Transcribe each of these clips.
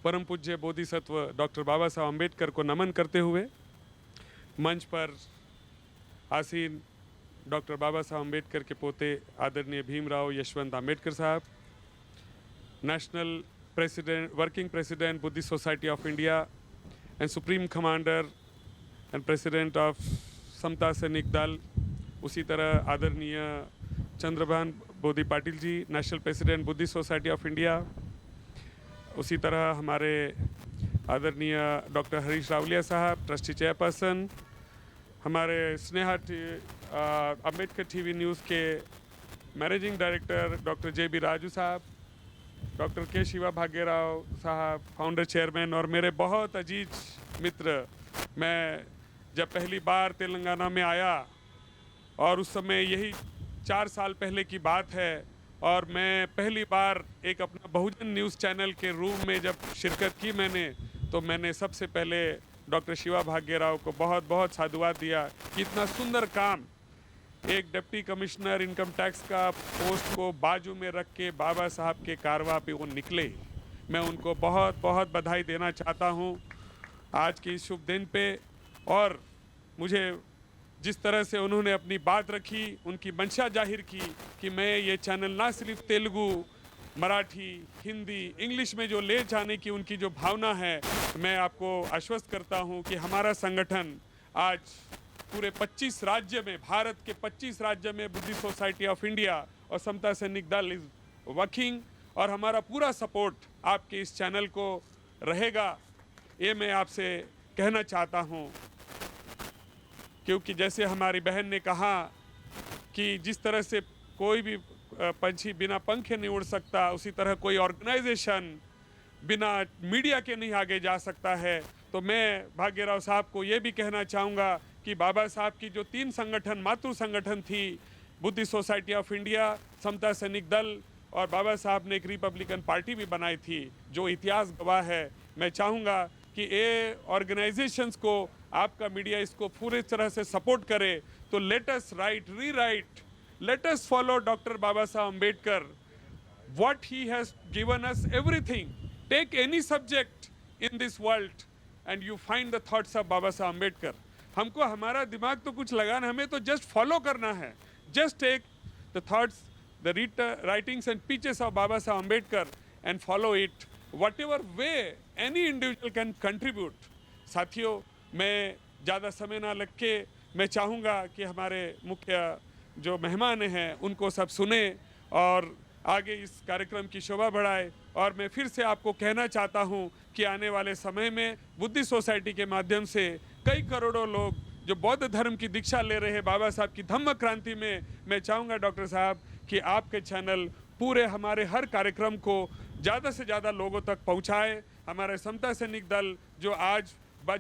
परम पूज्य बोधिसत्व डॉक्टर बाबा साहब अम्बेडकर को नमन करते हुए मंच पर आसीन डॉक्टर बाबा साहब अम्बेडकर के पोते आदरणीय भीमराव यशवंत अम्बेडकर साहब, national president, working president Buddhist society of India and supreme commander and president of Samata Sainik Dal, उसी तरह आदरणीय Chandrabhan Bodhi Patil ji, national president Buddhist society of India, उसी तरह हमारे आदरणीय डॉक्टर हरीश रावलिया साहब, ट्रस्टी चेयरपर्सन, हमारे स्नेहा अम्बेडकर टीवी न्यूज़ के managing director doctor J B Raju साहब, डॉक्टर के शिवा भाग्यराव साहब, फाउंडर चेयरमैन, और मेरे बहुत अजीज मित्र। मैं जब पहली बार तेलंगाना में आया और उस समय यही 4 साल पहले की बात है, और मैं पहली बार एक अपना बहुजन न्यूज़ चैनल के रूम में जब शिरकत की तो मैंने सबसे पहले डॉक्टर शिवा भाग्यराव को बहुत बहुत साधुवाद दिया कि इतना सुंदर काम, एक डिप्टी कमिश्नर इनकम टैक्स का पोस्ट को बाजू में रख के बाबा साहब के कारवा पे वो निकले। मैं उनको बहुत बहुत बधाई देना चाहता हूँ आज के इस शुभ दिन पे। और मुझे जिस तरह से उन्होंने अपनी बात रखी, उनकी मंशा जाहिर की कि मैं ये चैनल ना सिर्फ तेलुगु, मराठी, हिंदी, इंग्लिश में जो ले जाने की उनकी जो भावना है, मैं आपको आश्वस्त करता हूं कि हमारा संगठन आज पूरे 25 राज्य में, भारत के 25 राज्य में बुद्धिस्ट सोसाइटी ऑफ इंडिया और समता सैनिक दल इज वर्किंग, और हमारा पूरा सपोर्ट आपके इस चैनल को रहेगा, ये मैं आपसे कहना चाहता हूं। क्योंकि जैसे हमारी बहन ने कहा कि जिस तरह से कोई भी पंछी बिना पंखे नहीं उड़ सकता, उसी तरह कोई ऑर्गेनाइजेशन बिना मीडिया के नहीं आगे जा सकता है। तो मैं भाग्यराव साहब को ये भी कहना चाहूँगा कि बाबा साहब की जो 3 संगठन, मातृ संगठन थी, बुद्धिस्ट सोसाइटी ऑफ इंडिया, समता सैनिक दल, और बाबा साहब ने एक रिपब्लिकन पार्टी भी बनाई थी जो इतिहास गवाह है। मैं चाहूँगा कि ये ऑर्गेनाइजेशंस को आपका मीडिया इसको पूरी तरह से सपोर्ट करे। तो let us right, rewrite, let us follow Dr. Baba Saheb Ambedkar, what he has given us everything. Take any subject in this world and you find the thoughts of Baba Saheb Ambedkar. हमको हमारा दिमाग तो कुछ लगाना, हमें तो just follow करना है. Just take the thoughts, the writings and speeches of Baba Saheb Ambedkar and follow it. Whatever way any individual can contribute. साथियों, मैं ज़्यादा समय ना लग के मैं चाहूँगा कि हमारे मुख्य जो मेहमान हैं उनको सब सुने और आगे इस कार्यक्रम की शोभा बढ़ाए। और मैं फिर से आपको कहना चाहता हूं कि आने वाले समय में बुद्धिस्ट सोसाइटी के माध्यम से कई करोड़ों लोग जो बौद्ध धर्म की दीक्षा ले रहे हैं बाबा साहब की धम्म क्रांति में, मैं चाहूँगा डॉक्टर साहब कि आपके चैनल पूरे हमारे हर कार्यक्रम को ज़्यादा से ज़्यादा लोगों तक पहुँचाए। हमारे समता सैनिक दल जो आज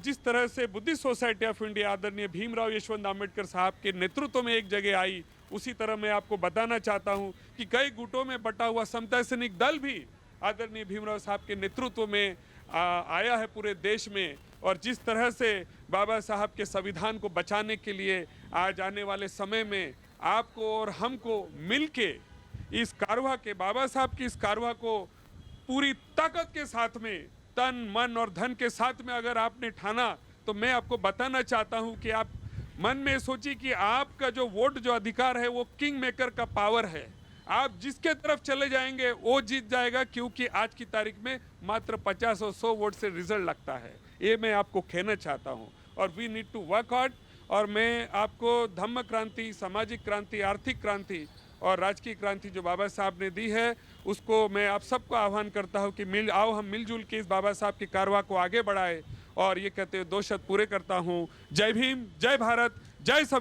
जिस तरह से बुद्धिस्ट सोसाइटी ऑफ इंडिया आदरणीय भीमराव यशवंत अम्बेडकर साहब के नेतृत्व में एक जगह आई, उसी तरह मैं आपको बताना चाहता हूं कि कई गुटों में बटा हुआ समता सैनिक दल भी आदरणीय भीमराव साहब के नेतृत्व में आया है पूरे देश में। और जिस तरह से बाबा साहब के संविधान को बचाने के लिए आज आने वाले समय में आपको और हमको मिलके इस कारवा के, बाबा साहब की इस कारवा को पूरी ताकत के साथ में, तन मन और धन के साथ में अगर आपने ठाना, तो मैं आपको बताना चाहता हूं कि आप मन में सोचिए कि आपका जो वोट, जो अधिकार है, वो किंग मेकर का पावर है। आप जिसके तरफ चले जाएंगे वो जीत जाएगा, क्योंकि आज की तारीख में मात्र 50 और 100 वोट से रिजल्ट लगता है। ये मैं आपको कहना चाहता हूं। और we need to work hard. और मैं आपको धम्म क्रांति, सामाजिक क्रांति, आर्थिक क्रांति और राजकीय क्रांति जो बाबा साहब ने दी है, उसको मैं आप सबको आह्वान करता हूं कि आओ हम मिलजुल के इस बाबा साहब की कारवा को आगे बढ़ाए। और ये कहते हुए 2 शब्द पूरे करता हूं। जय भीम, जय भारत, जय सब।